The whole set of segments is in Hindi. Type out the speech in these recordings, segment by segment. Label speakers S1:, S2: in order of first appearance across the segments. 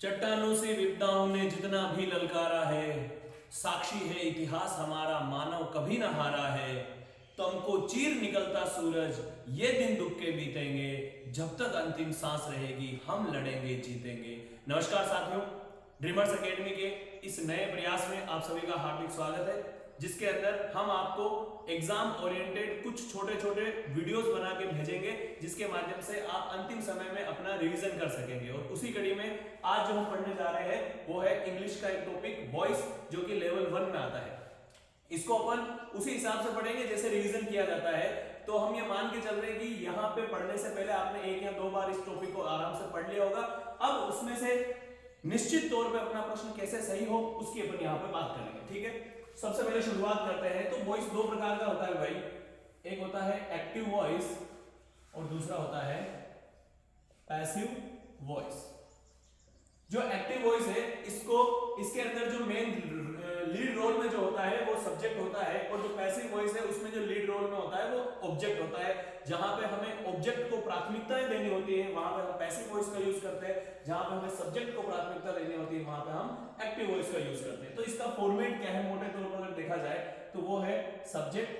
S1: चट्टानों से विपदाओं ने जितना भी ललकारा है, साक्षी है इतिहास हमारा, मानव कभी ना हारा है। तुमको चीर निकलता सूरज, ये दिन दुख के बीतेंगे, जब तक अंतिम सांस रहेगी हम लड़ेंगे जीतेंगे। नमस्कार साथियों, ड्रीमर्स एकेडमी के इस नए प्रयास में आप सभी का हार्दिक स्वागत है, जिसके अंदर हम आपको एग्जाम ओरिएंटेड कुछ छोटे छोटे वीडियोस बना के भेजेंगे, जिसके माध्यम से आप अंतिम समय में अपना रिवीजन कर सकेंगे। और उसी कड़ी में आज जो हम पढ़ने जा रहे हैं वो है इंग्लिश का एक टॉपिक वॉइस, जो कि लेवल 1 में आता है। इसको अपन उसी हिसाब से पढ़ेंगे जैसे रिवीजन किया जाता है। तो हम ये मान के चल रहे हैं कि यहाँ पे पढ़ने से पहले आपने 1 या 2 बार इस टॉपिक को आराम से पढ़ लिया होगा। अब उसमें से निश्चित तौर पे अपना प्रश्न कैसे सही हो उसकी अपन यहाँ पे बात करेंगे, ठीक है। सबसे पहले शुरुआत करते हैं। तो वॉइस दो प्रकार का होता है भाई, एक होता है एक्टिव वॉइस और दूसरा होता है पैसिव वॉइस। जो एक्टिव वॉइस है इसके अंदर जो मेन लीड रोल में जो होता है वो सब्जेक्ट होता है, और जो पैसिव वॉइस है उसमें जो लीड रोल में होता है वो ऑब्जेक्ट होता है। जहां पे हमें ऑब्जेक्ट को प्राथमिकताएं देनी होती है वहां पे हम पैसिव वॉइस का यूज करते हैं, जहां पे हमें सब्जेक्ट को प्राथमिकता देनी होती है वहां पे हम एक्टिव वॉइस का यूज करते हैं। तो इसका फॉर्मेट क्या है मोटे तौर पर अगर देखा जाए तो वो है सब्जेक्ट,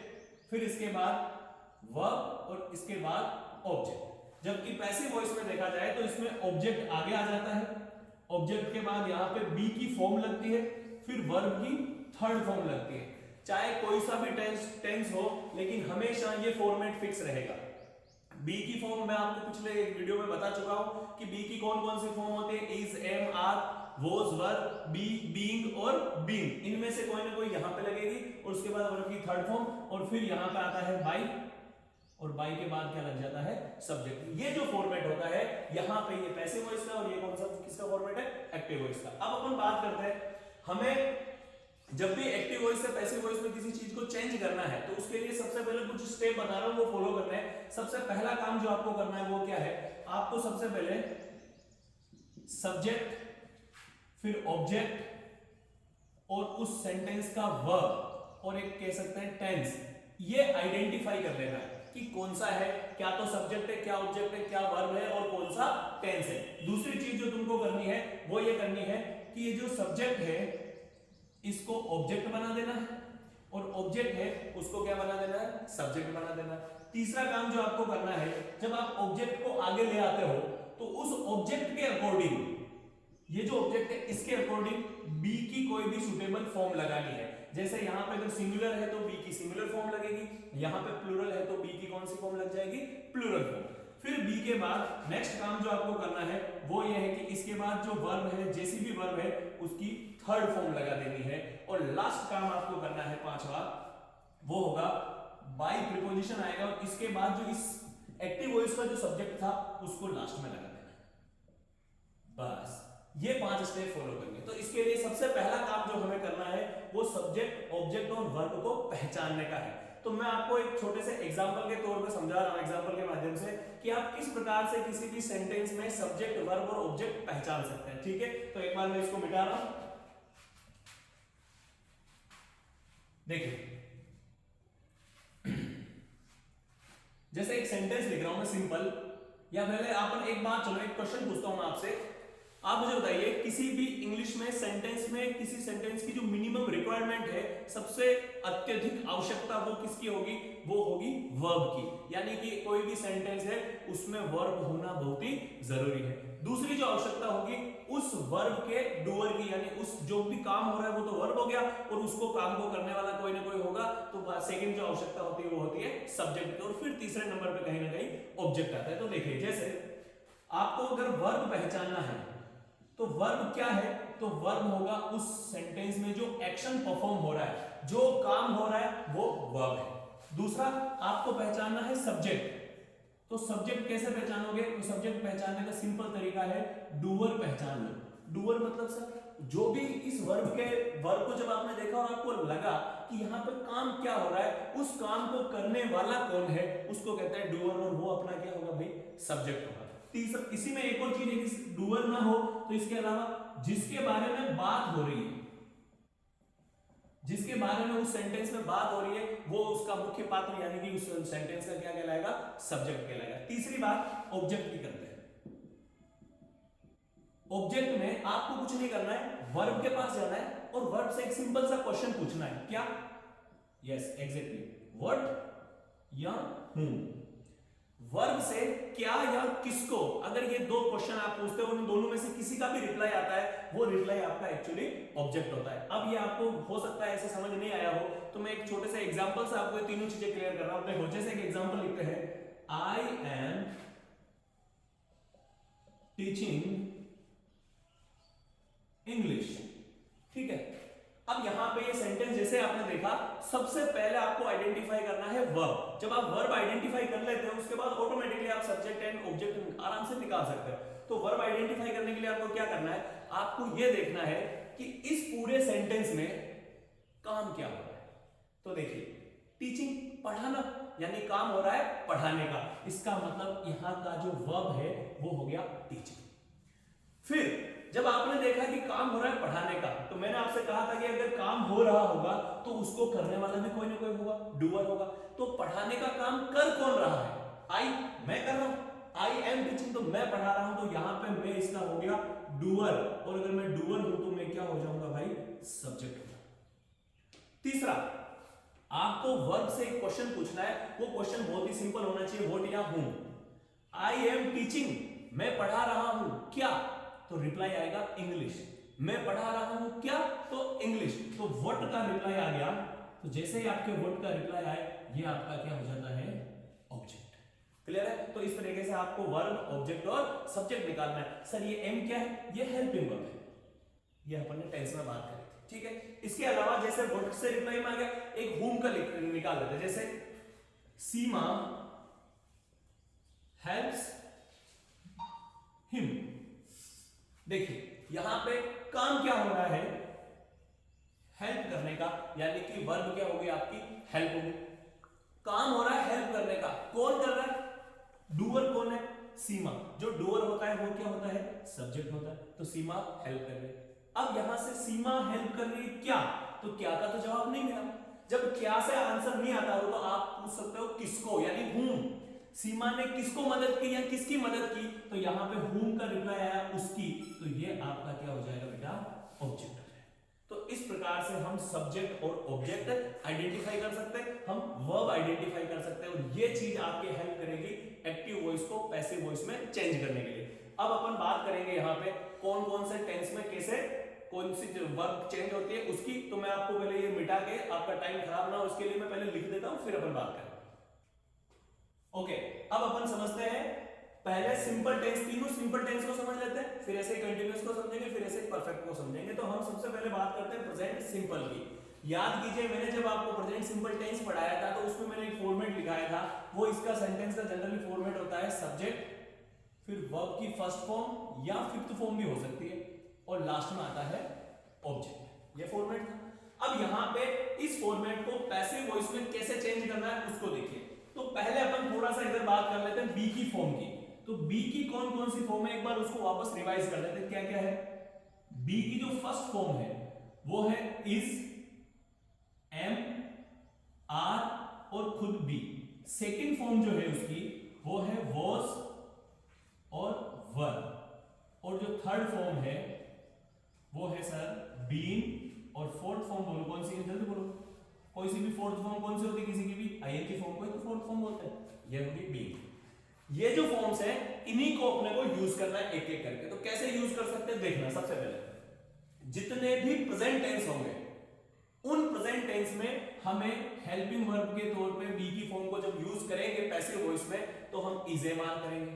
S1: फिर इसके बाद वर्ब और इसके बाद ऑब्जेक्ट। जबकि पैसिव वॉइस में देखा जाए तो इसमें ऑब्जेक्ट आगे आ जाता है, ऑब्जेक्ट के बाद यहाँ पे बी की फॉर्म लगती है, फिर वर्ब की थर्ड फॉर्म लगती है। चाहे कोई सा भी टेंस हो, लेकिन हमेशा ये फॉर्मेट फिक्स रहेगा। बी की फॉर्म मैं आपको पिछले एक वीडियो में बता चुका हूं कि बी की कौन कौन सी फॉर्म होती है, is, am, are, was, were, be, being और बीइंग। इनमें से कोई ना कोई यहां पे लगेगी, और उसके बाद वर्ब की थर्ड फॉर्म, और फिर यहां पे आता है बाई, और बाई के बाद क्या लग जाता है, सब्जेक्ट। ये जो फॉर्मेट होता है यहां पे ये पैसिव वॉइस का, और ये कौन सा किसका फॉर्मेट है, एक्टिव वॉइस का। अब अपन बात करते हैं, हमें जब भी एक्टिव वॉइस से पैसिव वॉइस में किसी चीज को चेंज करना है तो उसके लिए सबसे पहले कुछ स्टेप बता रहा हूं वो फॉलो करना है। सबसे पहला काम जो आपको करना है वो क्या है, आपको सबसे पहले सब्जेक्ट, फिर ऑब्जेक्ट और उस सेंटेंस का वर्ब और एक कह सकते हैं टेंस, ये आइडेंटिफाई कर लेना है कि कौन सा है, क्या तो सब्जेक्ट है, क्या ऑब्जेक्ट है, क्या वर्ब है और कौन सा टेंस है। दूसरी चीज जो तुमको करनी है वो ये करनी है कि ये जो सब्जेक्ट है इसको ऑब्जेक्ट बना देना है, और ऑब्जेक्ट है उसको क्या बना देना है, सब्जेक्ट बना देना है। तीसरा काम जो आपको करना है, जब आप ऑब्जेक्ट को आगे ले आते हो तो उस ऑब्जेक्ट के अकॉर्डिंग, ये जो ऑब्जेक्ट है इसके अकॉर्डिंग बी की कोई भी सुटेबल फॉर्म लगानी है। जैसे यहां पे अगर सिंगुलर है तो बी की सिंगुलर फॉर्म लगेगी, यहां पे प्लूरल है तो बी की कौन सी फॉर्म लग जाएगी, प्लूरल फॉर्म। फिर बी के बाद नेक्स्ट काम जो आपको करना है वो ये है कि इसके बाद जो वर्ब है, जैसी भी वर्ब है उसकी थर्ड फॉर्म लगा देनी है। और लास्ट काम आपको करना है पांचवा, वो होगा बाई प्रीपोजिशन आएगा, और इसके बाद जो इस एक्टिव वॉइस का जो सब्जेक्ट था उसको लास्ट में लगा देना है। बस ये 5 स्टेप फॉलो करेंगे। तो इसके लिए सबसे पहला काम जो हमें करना है वो सब्जेक्ट, ऑब्जेक्ट और वर्ब को पहचानने का है। तो मैं आपको एक छोटे से एग्जांपल के तौर पे समझा रहा हूं, एग्जांपल के माध्यम से, कि आप किस प्रकार से किसी भी सेंटेंस में सब्जेक्ट, वर्ब और ऑब्जेक्ट पहचान सकते हैं, ठीक है। तो एक बार मैं इसको मिटा रहा हूं, देखिए जैसे एक सेंटेंस लिख रहा हूं मैं सिंपल, या पहले आप एक बात, चलो एक क्वेश्चन पूछता हूं मैं आपसे। आप मुझे बताइए किसी भी इंग्लिश में सेंटेंस में किसी सेंटेंस की जो मिनिमम रिक्वायरमेंट है, सबसे अत्यधिक आवश्यकता वो किसकी होगी, वो होगी वर्ब की। यानी कि कोई भी सेंटेंस है उसमें वर्ब होना बहुत ही जरूरी है। दूसरी जो आवश्यकता होगी उस वर्ब के डूअर की, यानी उस जो भी काम हो रहा है वो तो वर्ब हो गया, और उसको काम को करने वाला कोई ना कोई होगा। तो सेकंड जो आवश्यकता होती है वो होती है सब्जेक्ट, और फिर तीसरे नंबर पे कहीं ना कहीं ऑब्जेक्ट आता है। तो देखिए जैसे आपको अगर वर्ब पहचानना है तो वर्ब क्या है, तो वर्ब होगा उस सेंटेंस में जो एक्शन परफॉर्म हो रहा है, जो काम हो रहा है वो वर्ब है। दूसरा आपको पहचानना है सब्जेक्ट, तो सब्जेक्ट कैसे पहचानोगे, तो सब्जेक्ट पहचानने का सिंपल तरीका है डूअर पहचान लो। डूअर मतलब सर जो भी इस वर्ब को जब आपने देखा और आपको लगा कि यहाँ पे काम क्या हो रहा है, उस काम को करने वाला कौन है, उसको कहते हैं डूअर, और वो अपना क्या होगा भाई, सब्जेक्ट होगा। तीसरा, इसी में एक और चीज है कि डूअर ना हो तो इसके अलावा जिसके बारे में बात हो रही है, जिसके बारे में उस सेंटेंस में बात हो रही है वो उसका मुख्य पात्र, यानी कि उस सेंटेंस का क्या कहलाएगा, सब्जेक्ट कहलाएगा। तीसरी बात ऑब्जेक्ट की करते हैं। ऑब्जेक्ट में आपको कुछ नहीं करना है, वर्ब के पास जाना है और वर्ब से एक सिंपल सा क्वेश्चन पूछना है, क्या? यस एग्जैक्टली, व्हाट या whom। वर्ब से क्या या किसको, अगर ये दो क्वेश्चन आप पूछते हो, उन दोनों में से किसी का भी रिप्लाई आता है, वो रिप्लाई आपका एक्चुअली ऑब्जेक्ट होता है। अब ये आपको हो सकता है ऐसे समझ नहीं आया हो, तो मैं एक छोटे से एग्जांपल से आपको ये तीनों चीजें क्लियर कर रहा हूं। अपने होचे से एक एग्जांपल लिखते हैं, आई एम टीचिंग इंग्लिश, ठीक है। अब यहां पे ये सेंटेंस जैसे आपने देखा, सबसे पहले आपको आइडेंटिफाई करना है वर्ब। जब आप वर्ब आइडेंटिफाई कर लेते हो, उसके बाद ऑटोमेटिकली आप सब्जेक्ट एंड ऑब्जेक्ट आराम से निकाल सकते हो। तो वर्ब आइडेंटिफाई करने के लिए आपको क्या करना है, आपको यह देखना है कि इस पूरे सेंटेंस में काम क्या हो रहा है। तो देखिए, टीचिंग पढ़ाना, यानी काम हो रहा है पढ़ाने का, इसका मतलब यहां का जो वर्ब है वो हो गया टीचिंग। फिर जब आपने देखा कि काम हो रहा है पढ़ाने का, तो मैंने आपसे कहा था कि अगर काम हो रहा होगा तो उसको करने वाला भी कोई ना कोई होगा, डूअर होगा। तो पढ़ाने का काम कर कौन रहा है? आई, मैं कर रहा हूं। आई एम टीचिंग, तो मैं पढ़ा रहा हूं, तो यहां पे मैं इसका हो गया डूअर, और अगर मैं डूअर हूं तो मैं क्या हो जाऊंगा भाई? सब्जेक्ट हो जाऊंगा। तीसरा, आपको वर्ब से एक क्वेश्चन पूछना है, वो क्वेश्चन बहुत ही सिंपल होना चाहिए, व्हाट या हूं। आई एम टीचिंग, मैं पढ़ा रहा हूं, क्या? तो रिप्लाई आएगा इंग्लिश। मैं पढ़ा रहा हूं क्या? तो इंग्लिश। तो व्हाट का रिप्लाई आ गया, तो जैसे ही आपके व्हाट का रिप्लाई आए, ये आपका क्या हो जाता है? ऑब्जेक्ट। क्लियर है? तो इस तरीके से आपको वर्ब, ऑब्जेक्ट और सब्जेक्ट निकालना है। सर ये एम क्या है? ये हेल्पिंग वर्ब है, ये अपन ने टेंस में बात करी थी, ठीक है। इसके अलावा जैसे व्हाट से रिप्लाई में आ गया, एक whom का निकाल लेते हैं। जैसे सीमा हेल्प्स हिम। देखिए यहां पे काम क्या हो रहा है? हेल्प करने का, यानी कि वर्ब क्या होगी आपकी? हेल्प होगी। काम हो रहा है हेल्प करने का, कौन कर रहा है? डूअर कौन है? सीमा। जो डूअर होता है वो क्या होता है? सब्जेक्ट होता है। तो सीमा हेल्प कर रही है। अब यहां से सीमा हेल्प कर रही है क्या, तो क्या का तो जवाब नहीं मिला। जब क्या से आंसर नहीं आता हो तो आप पूछ सकते हो किसको, यानी whom। सीमा ने किसको मदद की या किसकी मदद की, तो यहां पे whom का रिप्लाई आया उसकी, तो ये आपका क्या हो जाएगा बेटा? ऑब्जेक्ट हो जाएगा। तो इस प्रकार से हम सब्जेक्ट और ऑब्जेक्ट आइडेंटिफाई कर सकते हैं, हम वर्ब आइडेंटिफाई कर सकते हैं, और ये चीज आपकी हेल्प करेगी एक्टिव वॉइस को पैसिव वॉइस में चेंज करने के लिए। अब अपन बात करेंगे यहाँ पे कौन कौन से टेंस में कैसे कौन सी वर्ब चेंज होती है उसकी। तो मैं आपको पहले ये मिटा के आपका टाइम खराब ना हो उसके लिए मैं पहले लिख देता हूं, फिर अपन बात करेंगे। ओके, अब अपन समझते हैं पहले सिंपल टेंस, तीनों सिंपल टेंस को समझ लेते हैं, फिर ऐसे कंटीन्यूअस को समझेंगे, फिर ऐसे परफेक्ट को समझेंगे। तो हम सबसे पहले बात करते हैं प्रेजेंट सिंपल की। याद कीजिए मैंने जब आपको प्रेजेंट सिंपल टेंस पढ़ाया था तो उसमें मैंने एक फॉर्मेट लिखाया था, वो इसका सेंटेंस का जनरली फॉर्मेट होता है सब्जेक्ट, फिर वर्ब की फर्स्ट फॉर्म या फिफ्थ फॉर्म भी हो सकती है, और लास्ट में आता है ऑब्जेक्ट। ये फॉर्मेट था। अब यहां पे इस फॉर्मेट को पैसिव वॉइस में कैसे चेंज करना है उसको देखिए। तो पहले अपन थोड़ा सा इधर बात कर लेते हैं बी की फॉर्म की। तो बी की कौन कौन सी फॉर्म है एक बार उसको वापस रिवाइज कर लेते हैं, क्या क्या है। बी की जो फर्स्ट फॉर्म है वो है इज, एम, आर और खुद बी। सेकंड फॉर्म जो है उसकी वो है वॉज और वर, और जो थर्ड फॉर्म है वो है सर बीन, और फोर्थ फॉर्म बोलो कौन सी है, जल्दी बोलो। कोई सी भी फोर्थ फॉर्म कौन सी होती है किसी की भी, आईएनजी फॉर्म को ही तो फोर्थ फॉर्म बोलते हैं, ये होगी बीन। ये जो फॉर्म्स है इन्हीं को अपने को यूज करना है एक एक करके। तो कैसे यूज कर सकते हैं देखना। सबसे पहले जितने भी प्रेजेंट टेंस होंगे उन प्रेजेंट टेंस में हमें हेल्पिंग वर्ब के तौर पे बी की फॉर्म को जब यूज करेंगे पैसिव वॉइस में तो हम इज इस्तेमाल करेंगे।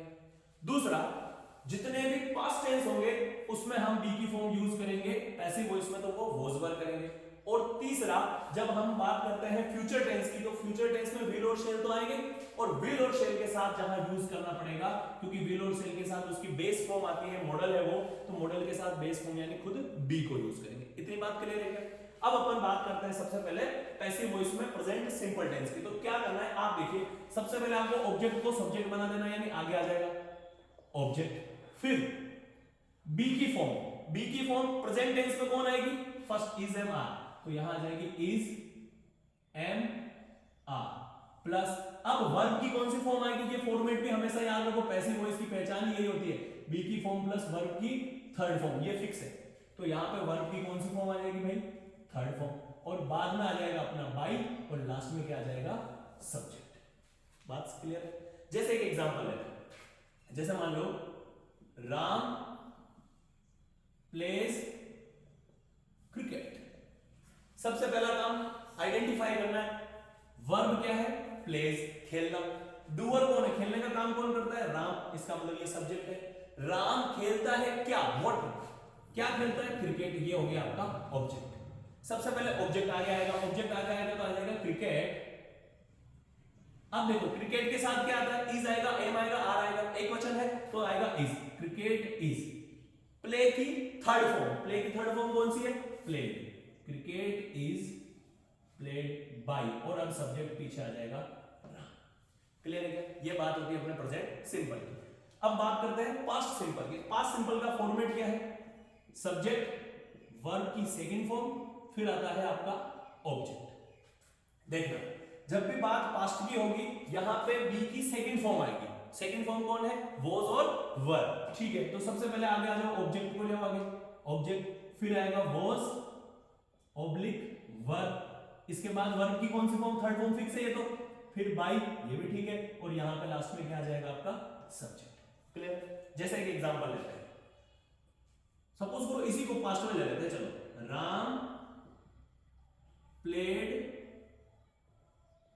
S1: दूसरा, जितने भी पास्ट टेंस होंगे उसमें हम बी की फॉर्म यूज करेंगे पैसिव वॉइस में, तो वो वॉज वर करेंगे। और तीसरा, जब हम बात करते हैं फ्यूचर टेंस की, तो फ्यूचर टेंस में विल और शेल तो आएंगे, और विल और शेल के साथ जहां यूज करना पड़ेगा, क्योंकि विल और शेल के साथ उसकी बेस फॉर्म आती है, मॉडल है वो, तो मॉडल के साथ बेस फॉर्म यानी खुद बी को यूज करेंगे। इतनी बात क्लियर है क्या? अब अपन बात करते हैं सबसे पहले पैसिव वॉइस में प्रेजेंट सिंपल टेंस की। तो क्या करना है आप देखिए, सबसे पहले आपको ऑब्जेक्ट को सब्जेक्ट बना देना, यानी आगे आ जाएगा ऑब्जेक्ट। फिर बी की फॉर्म प्रेजेंट टेंस में कौन आएगी? फर्स्ट इज, एम, आर, तो यहां आ जाएगी इज, एम, आर प्लस। अब वर्ब की कौन सी फॉर्म आएगी? ये फॉर्मेट भी हमेशा याद रखो, पैसिव वॉइस की पहचान यही होती है, बी की फॉर्म प्लस वर्ब की थर्ड फॉर्म, ये फिक्स है। तो यहाँ पे वर्ब की कौन सी फॉर्म आ जाएगी भाई, थर्ड फॉर्म, और बाद में आ जाएगा अपना बाई, और लास्ट में क्या आ जाएगा, सब्जेक्ट। बात क्लियर है? जैसे एक एग्जांपल लेते हैं, जैसे मान लो राम प्लेज क्रिकेट। सबसे पहला काम आइडेंटिफाई करना है, वर्ब क्या है, प्लेज, खेलना। डूअर कौन है, खेलने का काम कौन करता है, राम, इसका मतलब ये सब्जेक्ट है। राम खेलता है क्या, व्हाट, क्या खेलता है, क्रिकेट, ये हो गया आपका ऑब्जेक्ट। सबसे पहले ऑब्जेक्ट आगे आएगा, ऑब्जेक्ट आगे आएगा तो आ जाएगा क्रिकेट। अब देखो क्रिकेट के साथ क्या आता है, इज आएगा, एम आएगा, आर आएगा, एक वचन है तो आएगा इज, क्रिकेट इज। प्ले की थर्ड फॉर्म, प्ले की थर्ड फॉर्म कौन सी है, played, cricket is played by, और अब सब्जेक्ट पीछे आ जाएगा। क्लियर है क्या? ये बात होती है अपने प्रेजेंट सिंपल की। अब बात करते हैं पास्ट सिंपल की। पास्ट सिंपल का फॉर्मेट क्या है, सब्जेक्ट वर्ब की सेकंड फॉर्म, फिर आता है आपका ऑब्जेक्ट। देखना जब भी बात पास्ट की होगी यहां पे बी की सेकंड फॉर्म आएगी। सेकंड फॉर्म कौन है, वॉज और वर, ठीक है। तो सबसे पहले आगे आ जाओ, ऑब्जेक्ट को ले आओ आगे, ऑब्जेक्ट, फिर आएगा वॉज ऑब्लिक वर, इसके बाद वर्ब की कौन सी फॉर्म, थर्ड फॉर्म फिक्स है ये तो, फिर बाई, ये भी ठीक है, और यहां पे लास्ट में क्या आ जाएगा आपका सब्जेक्ट। क्लियर? जैसे एक एग्जांपल लेते हैं, सपोज करो इसी को पास्ट में ले लेते हैं, चलो Ram played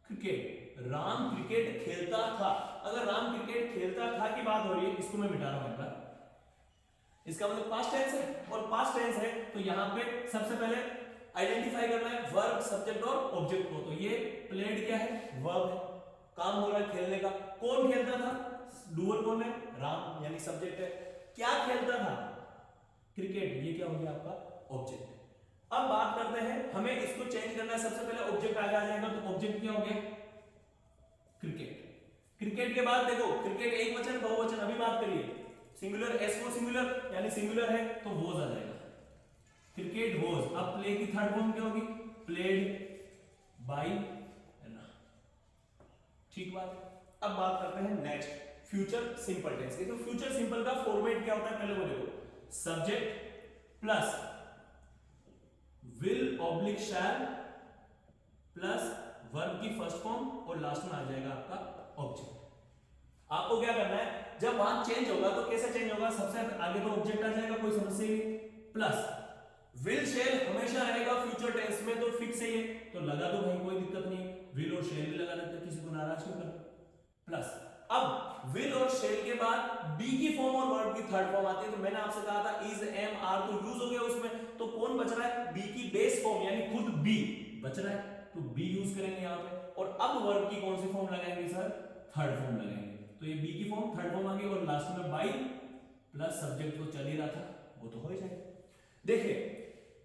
S1: cricket, Ram cricket खेलता था। अगर राम क्रिकेट खेलता था की बात हो रही है, इसको मैं मिटा रहा हूं एक बार, इसका मतलब पास्ट टेंस है, और पास्ट टेंस है तो यहां पे सबसे पहले आइडेंटिफाई करना है वर्ब, सब्जेक्ट और ऑब्जेक्ट को। तो ये प्लेड क्या है, वर्ब है, काम हो रहा है खेलने का। कौन खेलता था, डूअर कौन है, राम, यानी सब्जेक्ट है। क्या खेलता था, क्रिकेट, ये क्या हो गया आपका ऑब्जेक्ट। अब बात करते हैं, हमें इसको चेंज करना है। सबसे पहले ऑब्जेक्ट आगे आ जाएगा, तो ऑब्जेक्ट क्या हो गया, क्रिकेट। क्रिकेट के बाद देखो क्रिकेट एक वचन बहुवचन, अभी बात करिए, सिंगुलर, एस को सिंगुलर यानी सिंगुलर है तो वॉज आ जाएगा, क्रिकेट वॉज। अब प्ले की थर्ड फॉर्म क्या होगी, प्लेड बाय, ठीक बात। अब बात करते हैं नेक्स्ट, फ्यूचर सिंपल टेंस की। तो फ्यूचर सिंपल का फॉर्मेट क्या होता है, पहले वो देखो, subject plus will oblique shall plus verb की फर्स्ट फॉर्म, और लास्ट में आ जाएगा आपका ऑब्जेक्ट। आपको क्या करना है, जब वहां चेंज होगा तो कैसे चेंज होगा, सबसे आगे तो ऑब्जेक्ट आ जाएगा, कोई समस्या नहीं, प्लस विल शेल हमेशा रहेगा फ्यूचर टेंस में, तो फिक्स है ये, तो लगा दो भाई, कोई दिक्कत नहीं, विल और शेल भी लगा देते, किसी को नाराज क्यों करना। प्लस अब विल और शेल के बाद बी की फॉर्म और वर्ब की थर्ड फॉर्म आती है। तो मैंने आपसे कहा था इज, एम, आर तो यूज हो गया उसमें, तो कौन बच रहा है, बी की बेस फॉर्म यानी खुद बी बच रहा है, तो बी यूज करेंगे यहां पे। और अब वर्ब की कौन सी फॉर्म लगाएंगे सर, थर्ड फॉर्म लगाएंगे, तो ये बी की फॉर्म थर्ड फॉर्म आ गई, और लास्ट में बाई प्लस सब्जेक्ट तो चल ही रहा था, वो तो हो ही जाएगा। देखिए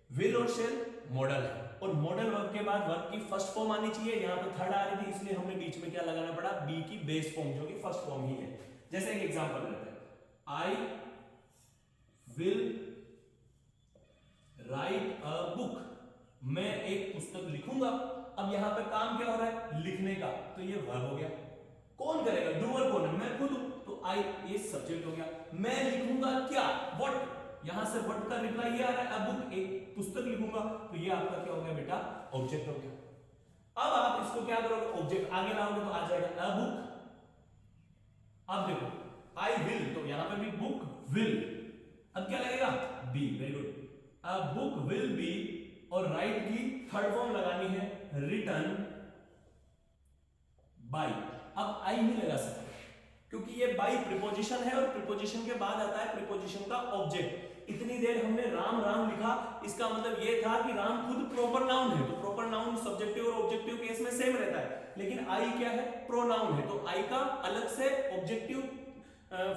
S1: विल और शेल मॉडल है, और मॉडल वर्ब के बाद वर्ब की फर्स्ट फॉर्म आनी चाहिए, यहां पे थर्ड आ रही थी, इसलिए हमने बीच में क्या लगाना पड़ा, बी की बेस फॉर्म जो कि फर्स्ट फॉर्म ही है। जैसे एक एग्जांपल लेते हैं, I will write a book, मैं एक पुस्तक लिखूंगा। अब यहां पे काम क्या हो रहा है, लिखने का, तो ये वर्ब हो गया। कौन करेगा, डूअर कौन है, मैं खुद हूं, तो आई, ये सब्जेक्ट हो गया। मैं लिखूंगा क्या, व्हाट, यहां से व्हाट का रिप्लाई ये आ रहा है, अ बुक, एक पुस्तक लिखूंगा, तो ये आपका क्या हो गया बेटा, ऑब्जेक्ट हो गया। अब आप इसको क्या करोगे, ऑब्जेक्ट आगे लाओगे तो आ जाएगा अ बुक। अब देखो आई विल, तो यहां पे भी बुक विल, अब क्या लगेगा, be, very good, a book will be, और राइट की थर्ड फॉर्म लगानी है, रिटन बाय। अब आई नहीं लगा सकते क्योंकि ये बाई प्रीपोजिशन है, और प्रीपोजिशन के बाद आता है प्रीपोजिशन का ऑब्जेक्ट। इतनी देर हमने राम राम लिखा, इसका मतलब ये था कि राम खुद प्रॉपर नाउन है, तो प्रॉपर नाउन सब्जेक्टिव और ऑब्जेक्टिव केस में सेम रहता है, लेकिन आई क्या है, प्रोनाउन है, तो आई का अलग से ऑब्जेक्टिव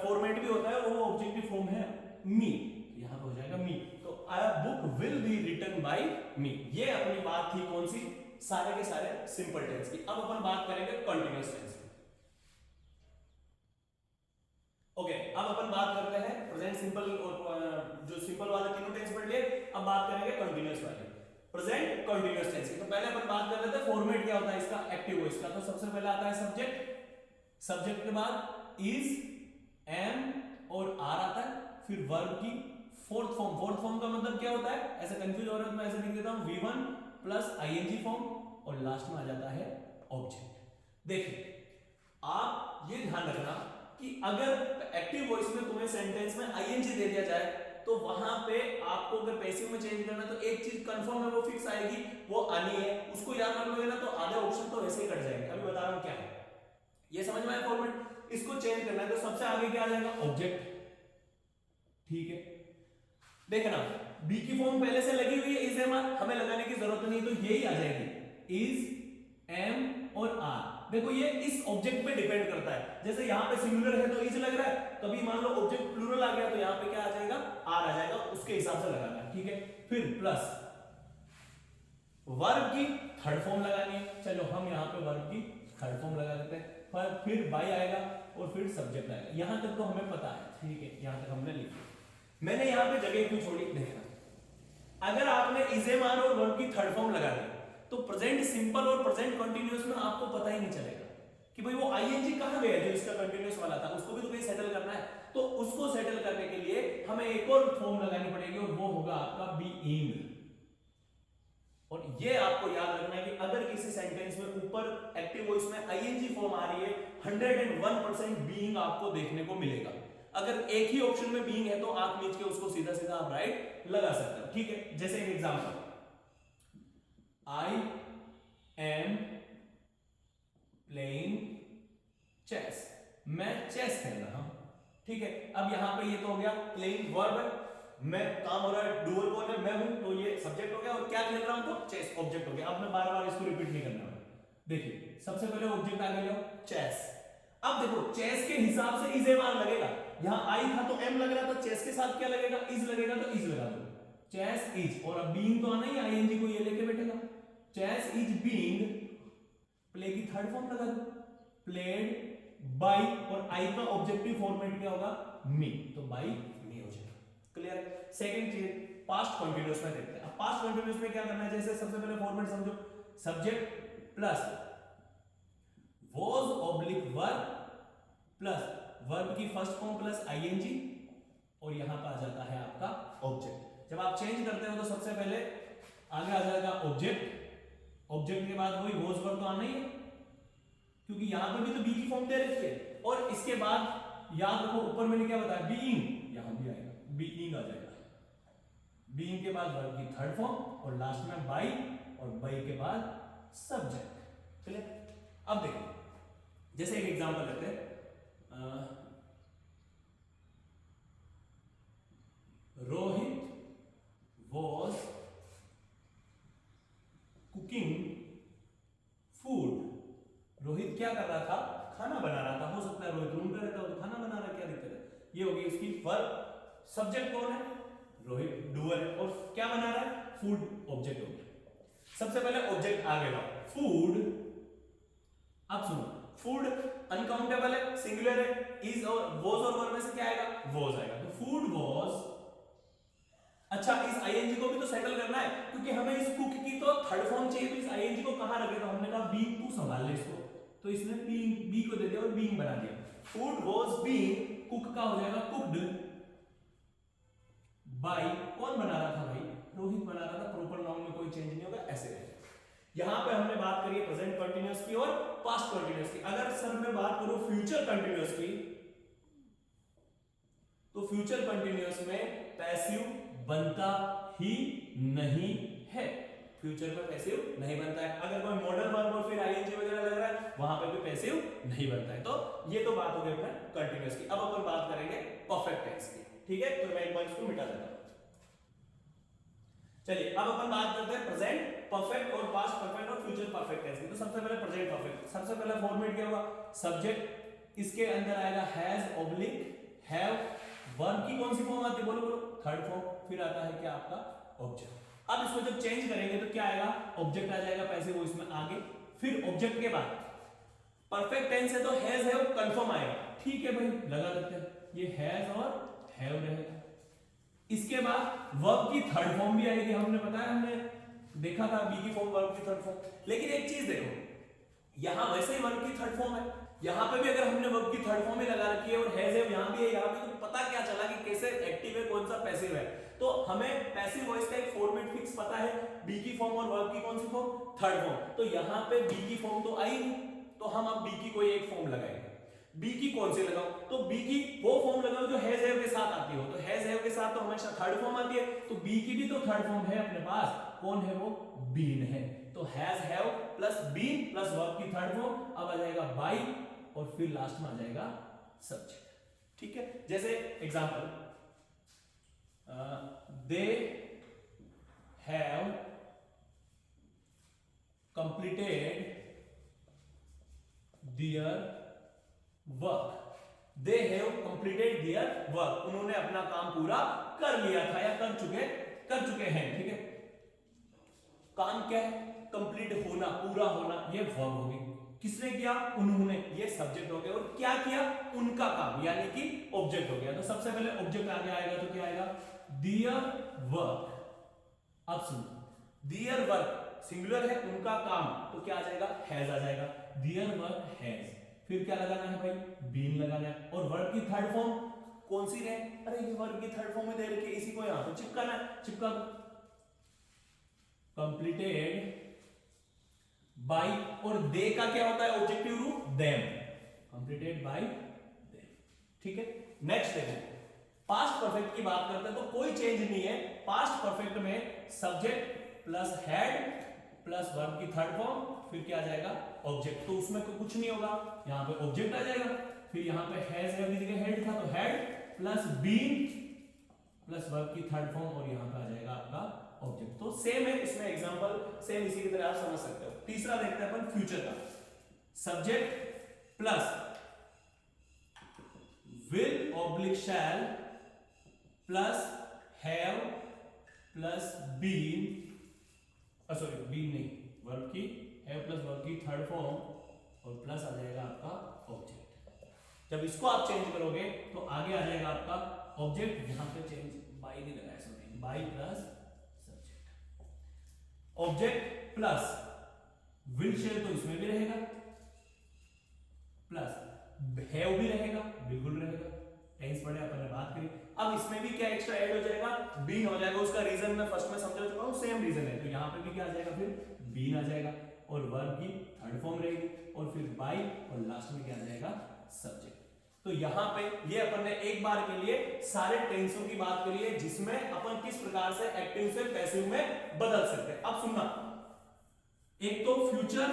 S1: फॉर्मेट भी होता है, और वो ऑब्जेक्टिव फॉर्म है मी, यहां पे हो जाएगा मी, तो a book will be written by me. ये अपनी बात थी कौन सी, सारे के सारे सिंपल टेंस की। अब अपन बात करेंगे कंटीन्यूअस टेंस की। ओके, अब अपन बात करते हैं प्रेजेंट सिंपल, और जो सिंपल वाले तीनों टेंस पढ़ लिए, अब बात करेंगे कंटीन्यूअस वाले, प्रेजेंट कंटीन्यूअस टेंस की। तो पहले अपन बात कर लेते हैं फॉर्मेट क्या होता है इसका, एक्टिव वॉइस का। तो सबसे पहले आता है सब्जेक्ट, सब्जेक्ट के बाद इज, एम और आर आता है, फिर वर्ब की फोर्थ फॉर्म का मतलब क्या होता है, ऐसे कंफ्यूज हो रहा है तो मैं ऐसे लिख देता हूं V1 प्लस आईएनजी फॉर्म और लास्ट में आ जाता है ऑब्जेक्ट। देखिए आप ये ध्यान रखना कि अगर एक्टिव वॉइस में तुम्हें सेंटेंस में आईएनजी दे दिया जाए तो वहां पे आपको अगर पैसिव में चेंज करना है तो एक चीज कंफर्म है, वो फिक्स आएगी, वो आनी है, उसको याद रख लोगे ना तो आधे ऑप्शन तो वैसे ही कट जाएंगे। अभी बता रहा हूं क्या है, ये समझ में आया फॉर्मेट। इसको चेंज करना है तो सबसे आगे क्या आ जाएगा, ऑब्जेक्ट। ठीक है, देखना बी की फॉर्म पहले से लगी हुई है इज एम आर, हमें लगाने की जरूरत नहीं, तो यही आ जाएगी इज एम और आर। देखो ये इस ऑब्जेक्ट पे डिपेंड करता है, जैसे यहां पे सिंगुलर है तो इज लग रहा है, कभी मान लो ऑब्जेक्ट प्लूरल आ गया तो यहां पे क्या आ जाएगा, आर आ जाएगा, उसके हिसाब से लगाना है। ठीक है, फिर प्लस वर्ब की थर्ड फॉर्म लगानी है, चलो हम यहां पे वर्ब की थर्ड फॉर्म लगा देते हैं, फिर बाई आएगा और फिर सब्जेक्ट आएगा। यहां तक तो हमें पता है, ठीक है, यहां तक हमने लिखा। मैंने यहां पे जगह क्यों छोड़ी, देखना अगर आपने इज एम आर और वर्ब की थर्ड फॉर्म लगा दी तो प्रेजेंट सिंपल और प्रेजेंट कंटीन्यूअस में आपको पता ही नहीं चलेगा कि भाई वो आईएनजी कहां गया जो इसका कंटीन्यूअस वाला था, उसको भी तो कहीं सेटल करना है। तो उसको सेटल करने के लिए हमें एक और फॉर्म लगानी पड़ेगी और वो होगा आपका बीइंग। और ये आपको याद रखना है कि अगर किसी सेंटेंस में ऊपर एक्टिव वॉइस में आईएनजी फॉर्म आ रही है 101% बीइंग आपको देखने को मिलेगा। अगर एक ही ऑप्शन में बीइंग है तो आप नीचे के उसको सीधा सीधा आप राइट लगा सकते हो। ठीक है, जैसे एक example, I am playing chess, मैं चेस खेल रहा हूं। ठीक है, अब यहां पे ये तो हो गया प्लेइंग वर्ब है, मैं काम हो रहा है, डूअर कौन है, मैं हूं, तो ये सब्जेक्ट हो गया, और क्या खेल रहा हूं तो चेस ऑब्जेक्ट हो गया। अब मैं बार बार इसको रिपीट नहीं करना है। देखिए सबसे पहले ऑब्जेक्ट आ गया चेस, अब देखो चेस के हिसाब से इज एम आर लगेगा, यहां आई था तो एम लग रहा था, चेस के साथ क्या लगेगा, इज लगेगा, तो इज लगा दो, चेस इज, और अब बीइंग तो आना ही, आईएनजी को ये लेके बैठेगा, चेस इज बीइंग, प्ले की थर्ड फॉर्म लगा दो, प्लेड बाय, और आई का ऑब्जेक्टिव फॉर्मेट क्या होगा, मी, तो बाय मी हो जाएगा। क्लियर है। सेकंड चीज पास्ट कंटीन्यूअस में देखते हैं। अब पास्ट कंटीन्यूअस में क्या करना है, जैसे सबसे पहले फॉर्मेट समझो, subject plus was oblique verb plus verb की फर्स्ट फॉर्म प्लस आईएनजी, और यहां पर आ जाता है आपका ऑब्जेक्ट। जब आप चेंज करते हो तो सबसे पहले आगे आ जाएगा ऑब्जेक्ट, ऑब्जेक्ट के बाद वही was वर्ब तो आना ही है क्योंकि यहां पे भी तो बी की फॉर्म दे रखी है, और इसके बाद याद रखो ऊपर मैंने क्या बताया, बीइंग, यहां भी आएगा बीइंग आ जाएगा, बीइंग के बाद वर्ब की थर्ड फॉर्म और लास्ट में बाय, और बाय के बाद सब्जेक्ट। चलिए अब देखो, जैसे एक एग्जांपल लेते हैं, Rohit was cooking food, Rohit क्या कर रहा था, खाना बना रहा था। हो सकता है रोहित रूम पे रहता हो तो खाना बना रहा है, क्या दिक्कत है, ये होगी इसकी वर्ब। सब्जेक्ट कौन है, रोहित डूअर है, और क्या बना रहा है, फूड ऑब्जेक्ट हो गया। सबसे पहले ऑब्जेक्ट आ गया फूड, अब सुनो फूड अनकाउंटेबल है, सिंगुलर है, इज और वॉज और वर्ब में से क्या आएगा, वॉज आएगा, तो फूड वॉज। अच्छा इस आईएनजी को भी तो सेटल करना है क्योंकि हमें इस कुक की तो थर्ड फॉर्म चाहिए, तो इस आईएनजी को कहां रखे, तो हमने कहा बीइंग, तू संभाल ले इसको, तो इसने बीइंग बी को दे दिया और बीइंग बना दिया। फूड वाज बीइंग, कुक का हो जाएगा कुक्ड बाय, कौन बना रहा था भाई, रोहित बना रहा था, प्रॉपर नाउन में कोई चेंज नहीं होगा, ऐसे रहेगा। यहां पे हमने बात करी है प्रेजेंट कंटीन्यूअस की और पास्ट कंटीन्यूअस की। अगर सर मैं बात करूं फ्यूचर कंटीन्यूअस की, तो फ्यूचर कंटीन्यूअस में पैसिव बनता ही नहीं है, फ्यूचर में पैसिव नहीं बनता है। अगर कोई मॉडल वर्ब और फिर आईएनजी वगैरह लग रहा है वहां पे भी पैसिव नहीं बनता है। तो ये तो बात हो गई अपने कंटीन्यूअस की। अब अपन बात करेंगे परफेक्ट टेंस की, ठीक है, तो मैं एक बार इसको मिटा देता हूं। चलिए अब अपन बात करते हैं प्रेजेंट परफेक्ट और पास्ट परफेक्ट और फ्यूचर परफेक्ट टेंस की। तो सबसे पहले प्रेजेंट परफेक्ट, सबसे पहला फॉर्मेट क्या होगा, सब्जेक्ट, इसके अंदर आएगा हैज ऑब्लिक हैव, वर्ब की कौन सी फॉर्म आती है, बोलो बोलो, थर्ड फॉर्म, फिर आता है क्या आपका ऑब्जेक्ट। अब इसको जब चेंज करेंगे तो क्या आएगा, ऑब्जेक्ट आ जाएगा पैसिव वॉइस में आगे, फिर ऑब्जेक्ट के बाद परफेक्ट टेंस है तो हैज हैव कंफर्म आएगा, ठीक है भाई लगा देते हैं, ये हैज और हैव रहेगा। इसके बाद वर्ब की थर्ड फॉर्म भी आएगी, हमने बताया, हमने देखा था बी की फॉर्म वर्ब की थर्ड फॉर्म। लेकिन एक चीज देखो, यहां वैसे ही वर्ब की थर्ड फॉर्म है, यहां पे भी अगर हमने वर्ब की थर्ड फॉर्म ही लगा रखी है और हैज हैव यहां भी है, यहां भी, तो पता क्या चला कि कैसे एक्टिव है कौन सा पैसिव है। तो हमें पैसिव वॉइस का एक फॉर्मेट फिक्स पता है, बी की फॉर्म और वर्ब की कौन सी फॉर्म, थर्ड फॉर्म। तो यहाँ पे बी की फॉर्म तो आई नहीं, तो हम अब बी की कोई एक फॉर्म लगाएंगे। बी की कौन सी लगाओ, तो बी की वो फॉर्म लगाओ जो हैज हैव के साथ आती हो। तो हैज हैव के साथ तो हमेशा थर्ड फॉर्म आती है, तो बी की भी तो थर्ड फॉर्म है अपने पास, कौन है वो, बीन है। तो has have plus been plus verb की थर्ड फॉर्म, अब आ जाएगा बाई और फिर लास्ट में आ जाएगा सब्जेक्ट। ठीक है, जैसे example, they have completed their work, they have completed their work, उन्होंने अपना काम पूरा कर लिया था या कर चुके हैं। ठीक है, काम क्या है, कंप्लीट होना, पूरा होना, ये वर्ब हो गई। किसने किया, उन्होंने, ये सब्जेक्ट हो गया। और क्या किया, उनका काम, यानी कि ऑब्जेक्ट हो गया। तो सबसे पहले ऑब्जेक्ट आगे आएगा तो क्या आएगा, देयर वर्क। अब सुनो, देयर वर्क सिंगुलर है, उनका काम, तो क्या आ जाएगा, हैज आ जाएगा, देयर वर्क हैज। फिर क्या लगाना है भाई, बीन लगाना है। और वर्ब की थर्ड फॉर्म कौन सी है, अरे ये वर्ब की थर्ड फॉर्म में दे रखी है, इसी को यहां पे चिपकाना है, चिपका दो, कंप्लीटेड बाय, और दे का क्या होता है ऑब्जेक्टिव रूप, देम, कंप्लीटेड बाय देम। ठीक है, नेक्स्ट देखो, पास्ट परफेक्ट की बात करते हैं तो कोई चेंज नहीं है। पास्ट परफेक्ट में subject plus head plus verb की थर्ड फॉर्म, फिर क्या आ जाएगा, ऑब्जेक्ट। तो उसमें कुछ नहीं होगा, यहां पे ऑब्जेक्ट आ जाएगा। फिर यहां पे हैज है की जगह हेड था, तो had plus been plus verb की थर्ड फॉर्म, और यहां पे आ जाएगा आपका ऑब्जेक्ट। तो सेम है, इसमें एग्जांपल सेम इसी की तरह आप समझ सकते हो। तीसरा देखते हैं अपन फ्यूचर का, subject plus will oblique shall plus have plus been, sorry been नहीं, वर्ब की हैव प्लस वर्ब की थर्ड फॉर्म, और प्लस आ जाएगा आपका ऑब्जेक्ट। जब इसको आप चेंज करोगे तो आगे आ जाएगा आपका ऑब्जेक्ट, यहां पे चेंज बाय नहीं लगाया, sorry, by plus subject, object plus will shall, तो इसमें भी रहेगा, प्लस हैव भी रहेगा, बिल्कुल रहेगा, टेंस पढ़े अपन ने बात करी। अब इसमें भी क्या एक्स्ट्रा ऐड हो जाएगा, बीन हो जाएगा। उसका रीजन मैं फर्स्ट में समझा चुका हूं, सेम रीजन है, तो यहां पे भी क्या आ जाएगा, फिर बीन आ जाएगा, और वर्ब की थर्ड फॉर्म रहेगी, और फिर बाय, और लास्ट में क्या आ जाएगा, सब्जेक्ट। तो यहां पे ये अपन ने एक बार के लिए सारे टेंसों की बात करी है, जिसमें अपन किस प्रकार से एक्टिव से पैसिव में बदल सकते हैं। अब सुनना, एक तो फ्यूचर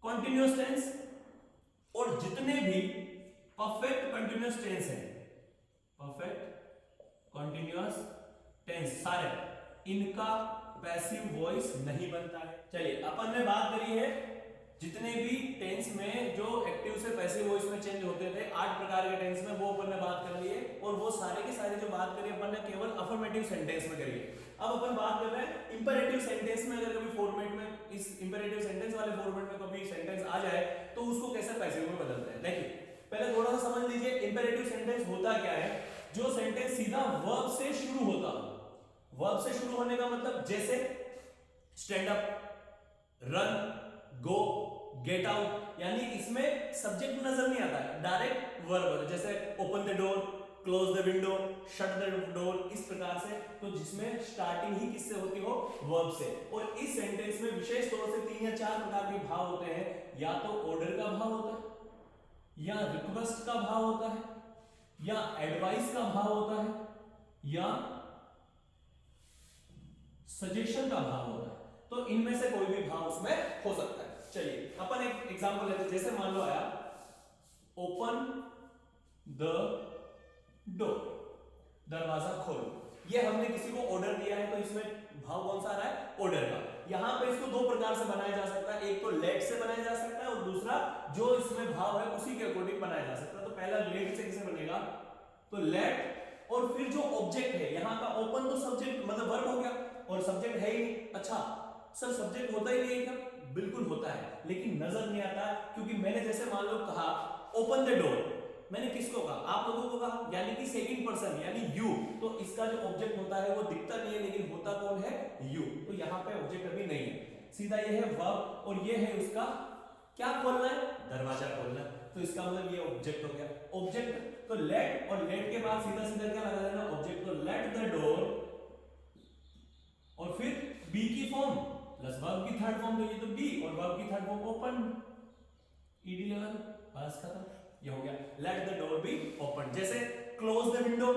S1: कॉन्टिन्यूअस टेंस, और जितने भी परफेक्ट कंटिन्यूअस टेंस है, परफेक्ट कंटिन्यूअस टेंस सारे, इनका पैसिव वॉइस नहीं बनता है। चलिए, अपन ने बात करी है जितने भी टेंस में जो एक्टिव से पैसिव वॉइस में चेंज होते थे, 8 प्रकार के टेंस में, वो अपन ने बात कर ली है। और वो सारे के सारे जो बात करी अपन ने केवल अफर्मेटिव सेंटेंस में करी है। अब अपन बात कर रहे हैं इंपेरेटिव सेंटेंस में। अगर कभी फॉर्मेट में, इस इंपेरेटिव सेंटेंस वाले फॉर्मेट में कभी सेंटेंस आ जाए तो उसको कैसे पैसिव में बदलते हैं। देखिए, पहले थोड़ा सा समझ लीजिए, इंपेरेटिव सेंटेंस होता क्या है, जो सेंटेंस सीधा वर्ब से शुरू होता हो। वर्ब से शुरू होने का मतलब, जैसे स्टैंड अप, रन, गो, गेट आउट, यानी इसमें सब्जेक्ट नजर नहीं आता है, डायरेक्ट वर्ब। जैसे open the door, close the window, shut the door, इस प्रकार से। तो जिसमें स्टार्टिंग ही किससे होती हो, वर्ब से। और इस सेंटेंस में विशेष तौर से 3 या 4 प्रकार के भाव होते हैं। या तो ऑर्डर का भाव होता है, या रिक्वेस्ट का भाव होता है, या एडवाइस का भाव होता है, या सजेशन का भाव होता है। तो इनमें से कोई भी भाव उसमें हो सकता है। चलिए अपन एक एग्जांपल लेते हैं। जैसे मान लो आया, ओपन द डोर, दरवाजा खोलो। ये हमने किसी को ऑर्डर दिया है, तो इसमें भाव कौन सा आ रहा है, ऑर्डर का। यहां पे इसको 2 प्रकार से बनाया जा सकता है, एक तो लेट से बनाया जा सकता है, और दूसरा जो इसमें भाव है उसी के अकॉर्डिंग बनाया जा सकता है। तो पहला लेट से कैसे बनेगा, तो लेट, और फिर जो ऑब्जेक्ट है यहां का, ओपन तो सब्जेक्ट मतलब वर्ब हो गया, और सब्जेक्ट है ही नहीं। अच्छा सर, सब्जेक्ट होता ही नहीं है क्या, बिल्कुल होता है, लेकिन नजर नहीं आता, क्योंकि मैंने जैसे मान लो कहा ओपन द डोर, मैंने किसको कहा, आप लोगों को कहा, यानी कि सेकंड पर्सन यानी यू। तो इसका जो ऑब्जेक्ट होता है वो दिखता नहीं है, लेकिन होता कौन है, यू। तो यहाँ पे ऑब्जेक्ट अभी नहीं है, सीधा ये है वर्ब, और ये है उसका क्या खोलना है, दरवाजा खोलना है। तो इसका मतलब ये ऑब्जेक्ट हो गया। ऑब्जेक्ट तो लेट और लेट के बाद सीधा सीधा क्या लगा देना ऑब्जेक्ट, तो लेट द डोर और फिर बी की फॉर्म प्लस वर्ब की थर्ड फॉर्म, तो ये तो बी और वर्ब की थर्ड फॉर्म ओपन, ईडी लगा दो, बस खत्म, ये हो गया let the door be open. जैसे क्लोज द विंडो,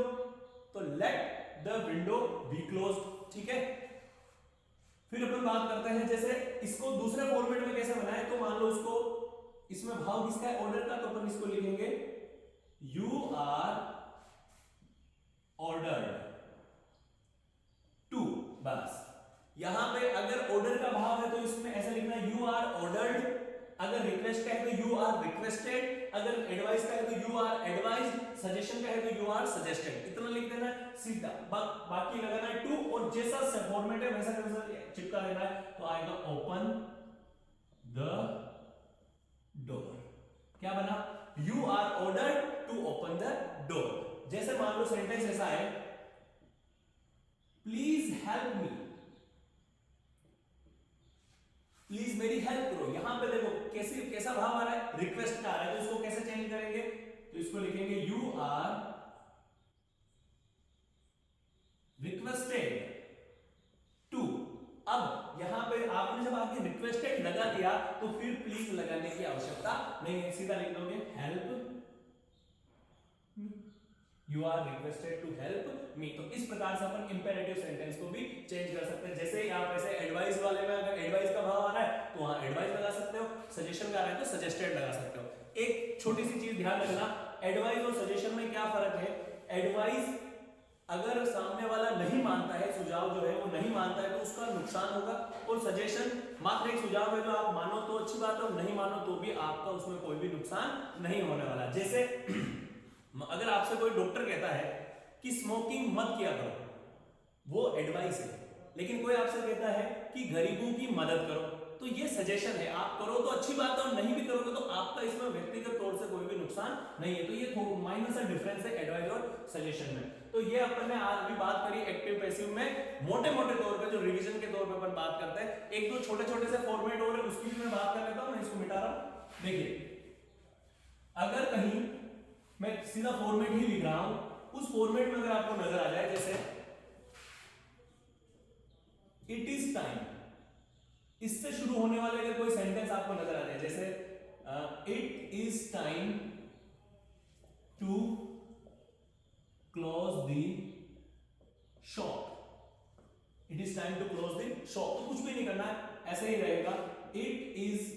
S1: तो let the window be closed, ठीक है। फिर अपन बात करते हैं जैसे इसको दूसरे फॉर्मेट में कैसे बनाए, तो मान लो इसको, इसमें भाव किसका है, ऑर्डर का, तो अपन इसको लिखेंगे यू आर ऑर्डर्ड टू, बस। यहां पे अगर ऑर्डर का भाव है तो इसमें ऐसा लिखना है यू आर ऑर्डर्ड, अगर रिक्वेस्ट का है तो यू आर रिक्वेस्टेड, अगर एडवाइस का है तो यू आर एडवाइज्ड, सजेशन का है तो यू आर सजेस्टेड, इतना लिख देना है सीधा। बाकी लगाना है टू, और जैसा फॉर्मेट है वैसा वैसा चिपका देना है, तो आएगा ओपन द डोर। क्या बना, you are ordered to open the door. जैसे मान लो सेंटेंस ऐसा है, प्लीज हेल्प मी, प्लीज मेरी हेल्प करो। यहां पे देखो कैसा भाव आ रहा है, रिक्वेस्ट का आ रहा है, तो इसको कैसे चेंज करेंगे, तो इसको लिखेंगे यू आर रिक्वेस्टेड टू। अब यहां पे आपने जब आगे रिक्वेस्टेड लगा दिया तो फिर प्लीज लगाने की आवश्यकता नहीं है, सीधा लिख दोगे help, you are requested to help me. तो इस प्रकार से अपन इंपेरेटिव सेंटेंस को भी चेंज कर सकते हैं। जैसे यहां पे ऐसे एडवाइस वाले में अगर एडवाइस का भाव आ रहा है तो वहां एडवाइस लगा सकते हो, सजेशन का आ रहा है तो सजेस्टेड लगा सकते हो। एक छोटी सी चीज ध्यान रखना, एडवाइस और सजेशन में क्या फर्क है, एडवाइस अगर सामने वाला नहीं मानता है, सुझाव जो है वो नहीं मानता है तो उसका नुकसान होगा, और सजेशन मात्र एक सुझाव है जो आप मानो तो अच्छी बात है और नहीं मानो तो भी आपका उसमें कोई भी नुकसान नहीं होने वाला। जैसे अगर आपसे कोई डॉक्टर कहता है कि स्मोकिंग मत किया करो, वो एडवाइस है, लेकिन कोई आपसे कहता है कि गरीबों की मदद करो, तो ये सजेशन है, आप करो तो अच्छी बात है और नहीं भी करोगे तो आपका इसमें व्यक्तिगत तौर से कोई भी नुकसान नहीं है। तो ये माइनर सा डिफरेंस है एडवाइस और सजेशन में। तो ये अपन ने आज भी बात करी एक्टिव पैसिव में, मोटे मोटे तौर पे जो रिवीजन के तौर पे अपन बात करते हैं। एक दो छोटे छोटे से फॉर्मेट और है उसकी भी मैं बात कर लेता हूं, मैं इसको मिटा रहा हूं। देखिए अगर कहीं मैं सीधा फॉर्मेट ही लिख रहा हूं, उस फॉर्मेट में अगर आपको नजर आ जाए जैसे इट इज टाइम, इससे शुरू होने वाले अगर कोई सेंटेंस आपको नजर आ जाए जैसे it is time to close the shop, it is time to close the shop, तो कुछ भी नहीं करना है, ऐसे ही रहेगा इट इज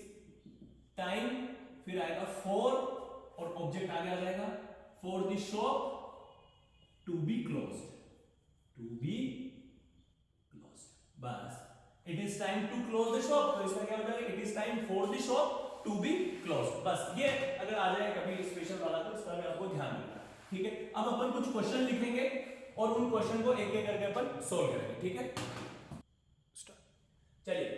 S1: टाइम, फिर आएगा फॉर और ऑब्जेक्ट आगे आ जाएगा for the shop to be closed, to be closed, बस। It is time to close the shop, तो इसमें क्या हो जाएगा it is time for the shop to be closed, बस। ये अगर आ जाए कभी स्पेशल वाला तो इसका भी आपको ध्यान रखना, ठीक है। अब अपन कुछ क्वेश्चन लिखेंगे और उन क्वेश्चन को एक एक करके अपन सोल्व करेंगे, ठीक है। चलिए,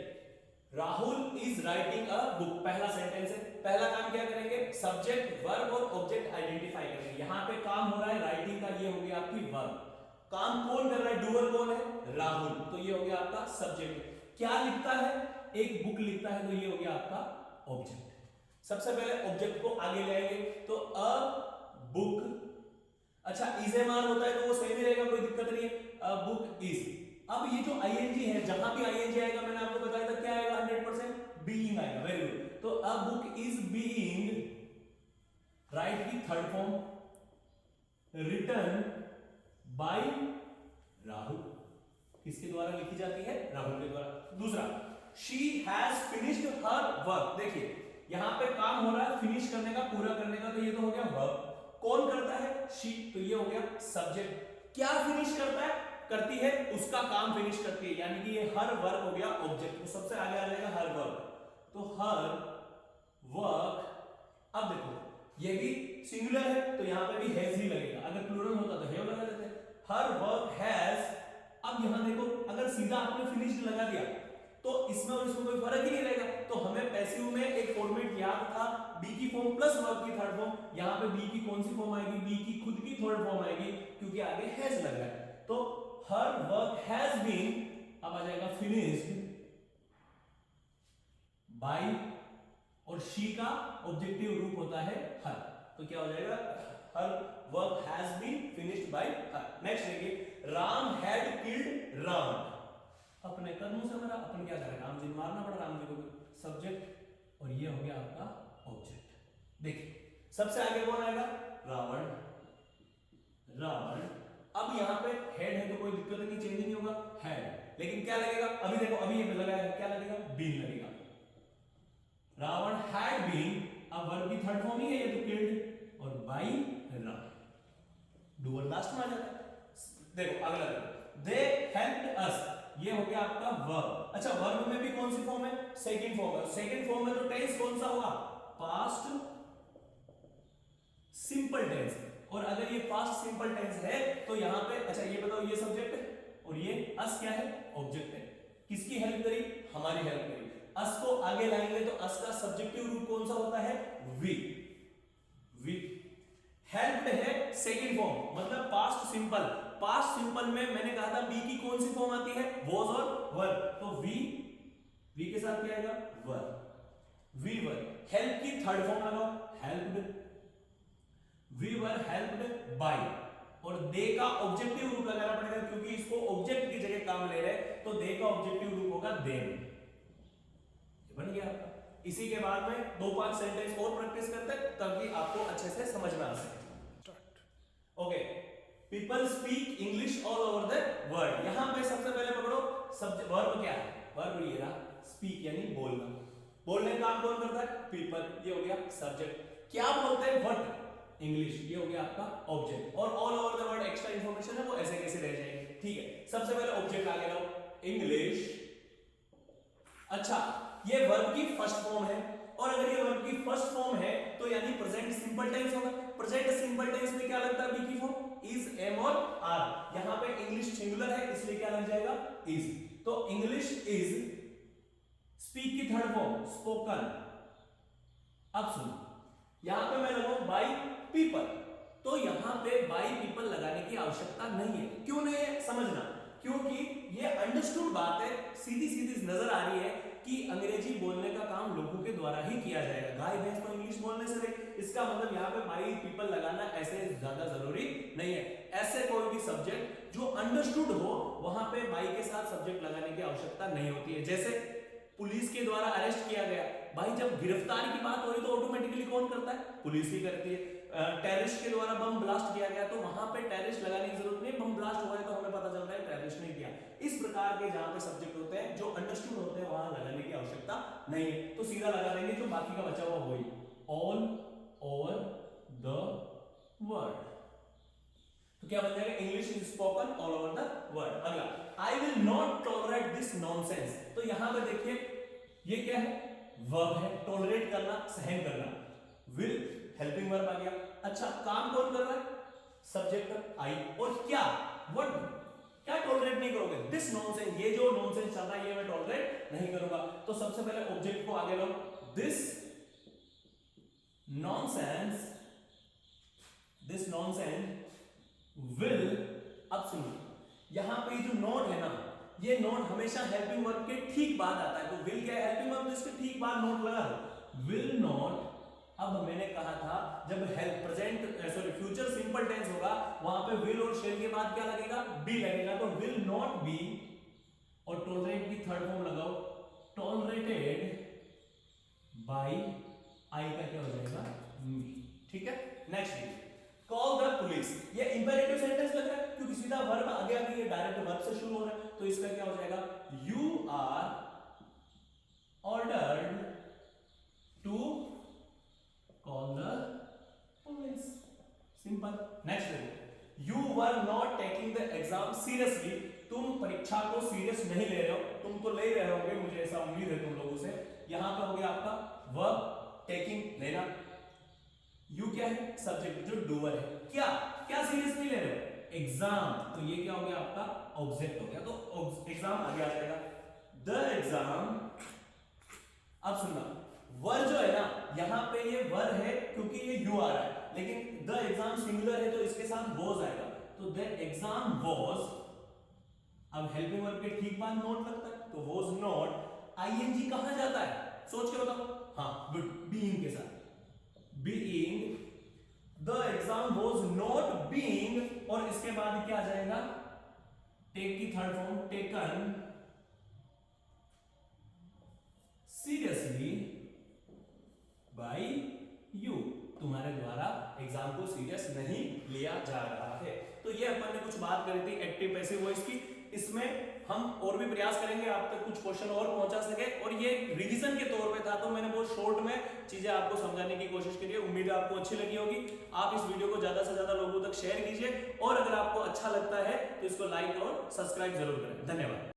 S1: Rahul is writing a book, पहला सेंटेंस है। पहला काम क्या करेंगे, सब्जेक्ट वर्ब और ऑब्जेक्ट आइडेंटिफाई करेंगे। यहां पे काम हो रहा है राइटिंग का, ये हो गया आपकी वर्ब। काम कौन कर रहा है, डूअर कौन है, राहुल, तो ये हो गया आपका सब्जेक्ट। क्या लिखता है, एक बुक लिखता है, तो ये हो गया आपका ऑब्जेक्ट। सबसे पहले ऑब्जेक्ट को आगे ले आएंगे, तो अ बुक, अच्छा इजेमार होता है तो वो सही भी रहेगा, कोई दिक्कत नहीं है, अ बुक इज। अब ये जो आईएनजी है, जहां भी आईएनजी आएगा मैंने आपको बताया था क्या आएगा, 100% बीइंग आएगा, वेरी गुड। तो a book is being, write की third form, written by Rahul, किसके द्वारा लिखी जाती है, राहुल के द्वारा। दूसरा, she has finished her work, देखिए यहां पे काम हो रहा है फिनिश करने का, पूरा करने का, तो ये तो हो गया वर्क। कौन करता है, शी, तो ये हो गया सब्जेक्ट। क्या फिनिश करता है, करती है, उसका काम फिनिश करती है, यानी कि ये हर वर्क हो गया ऑब्जेक्ट, तो सबसे आगे आ जाएगा हर वर्क, तो हर वर्क। अब देखो ये भी सिंगुलर है तो यहां पे भी हैज ही लगेगा, अगर प्लूरल होता तो हैव लगा देते, हर वर्क हैज। अब यहां देखो अगर सीधा आपने फिनिश्ड लगा दिया तो इसमें और इसमें कोई फर्क ही नहीं रहेगा, तो हमें पैसिव में एक फॉर्मेट याद था, बी की फॉर्म प्लस वर्ब की थर्ड फॉर्म। यहां पे बी की कौन सी फॉर्म आएगी, बी की खुद की थर्ड फॉर्म आएगी, क्योंकि आगे हैज लग रहा है, तो हर वर्क हैज बीन, अब आ जाएगा फिनिश्ड बाय, और शी का ऑब्जेक्टिव रूप होता है हर, तो क्या हो जाएगा her work has been finished by her. Next देखिए, राम हैड किल्ड रावण। अपने कर्मों से मरा, अपन क्या करें, राम जी मारना पड़ा, राम जी को सब्जेक्ट, और ये हो गया आपका ऑब्जेक्ट। देखिए सबसे आगे कौन आएगा, रावण, रावण। अब यहां पे हेड है तो कोई दिक्कत नहीं, चेंज नहीं होगा, हेड। लेकिन क्या लगेगा, अभी देखो अभी ये लगा है, क्या लगेगा, बीन लगेगा। रावण हैड बीन, अब वर्ब की थर्ड फॉर्म ही है ये तो किल्ड, और बाई रावण, डूअर लास्ट में आ जाता है। देखो अगला देखो, दे हेल्प्ड अस, ये हो गया आपका वर्ब। अच्छा वर्ब में भी कौन सी फॉर्म है, सेकंड फॉर्म है। सेकंड फॉर्म में तो टेंस कौन सा होगा, पास्ट सिंपल टेंस। और अगर ये पास्ट सिंपल टेंस है तो यहां पे, अच्छा ये बताओ, ये सब्जेक्ट है और ये अस क्या है, ऑब्जेक्ट है। किसकी हेल्प करी, हमारी हेल्प करी। अस को आगे लाएंगे तो अस का सब्जेक्टिव रूप कौन सा होता है, वी। वी हेल्प्ड है सेकंड फॉर्म, मतलब पास्ट सिंपल। पास्ट सिंपल में मैंने कहा था बी की कौन सी फॉर्म आती है, वॉज और वर, तो वी के साथ क्या आएगा, वर, वी वर। हेल्प की थर्ड फॉर्म लगाओ, helped, we were helped by, और दे का ऑब्जेक्टिव रूप लगाना पड़ेगा क्योंकि इसको ऑब्जेक्ट की जगह काम ले रहे हैं, तो दे का ऑब्जेक्टिव रूप होगा देम। बन गया आपका। इसी के बाद में 2-5 सेंटेंस और प्रैक्टिस करते हैं ताकि आपको अच्छे से समझ में आ सके। Okay, people speak English all over the world. यहां पे सबसे पहले पकड़ो सब्जेक्ट, वर्ब क्या है, वर्ब ये रहा, स्पीक यानी बोलना। बोलने का काम कौन करता है, पीपल, ये हो गया सब्जेक्ट। क्या बोलते हैं, व्हाट, इंग्लिश, ये हो गया आपका ऑब्जेक्ट। और all over the world extra information है वो ऐसे कैसे रह जाएगी, ठीक है। सबसे पहले ऑब्जेक्ट आगे लाओ, इंग्लिश। अच्छा ये वर्ब की फर्स्ट फॉर्म है, और अगर ये वर्ब की फर्स्ट फॉर्म है तो यानी प्रेजेंट सिंपल टेंस होगा। प्रेजेंट सिंपल टेंस में क्या लगता है, बी की फॉर्म, इज, एम और आर। यहां पे इंग्लिश सिंगुलर है इसलिए क्या लग जाएगा, इज। तो इंग्लिश इज, स्पीक की थर्ड फॉर्म स्पोकन। अब सुनो, यहां पे मैं लगाऊं बाय पीपल, तो यहां पे बाय पीपल लगाने की आवश्यकता नहीं है। क्यों नहीं है, समझना, क्योंकि ये अंडरस्टूड बात है, सीधी सीधी नजर आ रही है कि अंग्रेजी बोलने का काम लोगों के द्वारा ही किया जाएगा। गाय भैंस तो इंग्लिश बोलने से रही, इसका मतलब यहाँ पे बाय पीपल लगाना ऐसे ज्यादा जरूरी नहीं है। ऐसे कोई भी सब्जेक्ट जो अंडरस्टूड हो वहां पे बाय के साथ सब्जेक्ट लगाने की आवश्यकता नहीं होती है। जैसे पुलिस के द्वारा अरेस्ट किया गया, भाई जब गिरफ्तारी की बात हो रही तो ऑटोमेटिकली कौन करता है, पुलिस ही करती है। टेररिस्ट के द्वारा बम ब्लास्ट किया गया तो वहां पे टेररिस्ट लगाने की जरूरत नहीं, बम ब्लास्ट हुआ है तो हमें पता चल रहा है टेररिस्ट ने किया। इस प्रकार के जहां पे सब्जेक्ट होते हैं जो अंडरस्टूड होते हैं वहां लगाने की आवश्यकता नहीं है, तो सीधा लगा देंगे जो बाकी का बचा हुआ वही, ऑल ओवर द वर्ल्ड। तो क्या बन जाएगा, English is spoken all over the world. अगला, I will not tolerate this nonsense. तो यहां पर देखिए ये क्या है, वर्ब है, टॉलरेट करना, सहन करना। विल हेल्पिंग वर्ब आ गया। अच्छा काम कौन कर रहा है, सब्जेक्ट आई, और क्या, व्हाट, क्या टॉलरेट नहीं करोगे, दिस नॉनसेंस, ये जो नॉनसेंस चल रहा है ये मैं टॉलरेट नहीं करूंगा। तो सबसे पहले ऑब्जेक्ट को आगे लो, this nonsense, this nonsense will. अब सुनो, यहां पे जो नॉट है ना, ये नॉट हमेशा हेल्पिंग वर्ब के ठीक बाद आता है। तो विल क्या है, हेल्पिंग वर्ब, तो इसके ठीक बाद नॉट लगा दो, विल नॉट। अब मैंने कहा था जब help present sorry future simple tense होगा वहां पे विल और शेल के बाद क्या लगेगा, बी लगेगा। तो विल नॉट बी, और टॉलरेट की थर्ड फॉर्म लगाओ, टॉलरेटेड बाय, आई का क्या हो जाएगा, मी। ठीक है, नेक्स्ट कॉल द पुलिस। ये इंपेरेटिव सेंटेंस लग रहा है क्योंकि सीधा वर्ब आगे आ गई है, डायरेक्ट वर्ब से शुरू हो रहा है, तो इसका क्या हो जाएगा, you are ordered to call the police. Simple. Next, you were not taking the exam seriously. तुम परीक्षा को सीरियस नहीं ले रहे हो, तुम तो ले रहे होगे, मुझे ऐसा उम्मीद है तुम लोगों से। यहां पे हो गया आपका वर्ब, टेकिंग लेना, यू क्या है, सब्जेक्ट जो डूअर है। क्या क्या सीरियस नहीं ले रहे हो, एग्जाम, तो ये क्या हो गया आपका ऑब्जेक्ट हो गया, तो एग्जाम आगे आ जाएगा, द एग्जाम। अब सुनना, वर जो है ना यहां पे ये वर है क्योंकि ये यू आ रहा है, लेकिन द एग्जाम सिंगुलर है तो इसके साथ वॉज आएगा, तो द एग्जाम वॉज। अब हेल्पिंग वर्ब के ठीक बाद नॉट लगता है, तो वॉज नॉट। आईएनजी कहां जाता है, सोच के बताओ, हाँ गुड, बीइंग के साथ, being the exam was not being, और इसके बाद क्या आ जाएगा, टेक की third form, taken seriously by you, तुम्हारे द्वारा एग्जाम को सीरियस नहीं लिया जा रहा है। तो ये अपन ने कुछ बात करी थी एक्टिव पैसिव वॉइस की। इसमें हम और भी प्रयास करेंगे आप तक कुछ क्वेश्चन और पहुंचा सके, और ये रिवीजन के तौर पे था, तो मैंने बहुत शॉर्ट में चीजें आपको समझाने की कोशिश करी है। उम्मीद है आपको अच्छी लगी होगी। आप इस वीडियो को ज्यादा से ज्यादा लोगों तक शेयर कीजिए, और अगर आपको अच्छा लगता है तो इसको लाइक और सब्सक्राइब जरूर करें। धन्यवाद।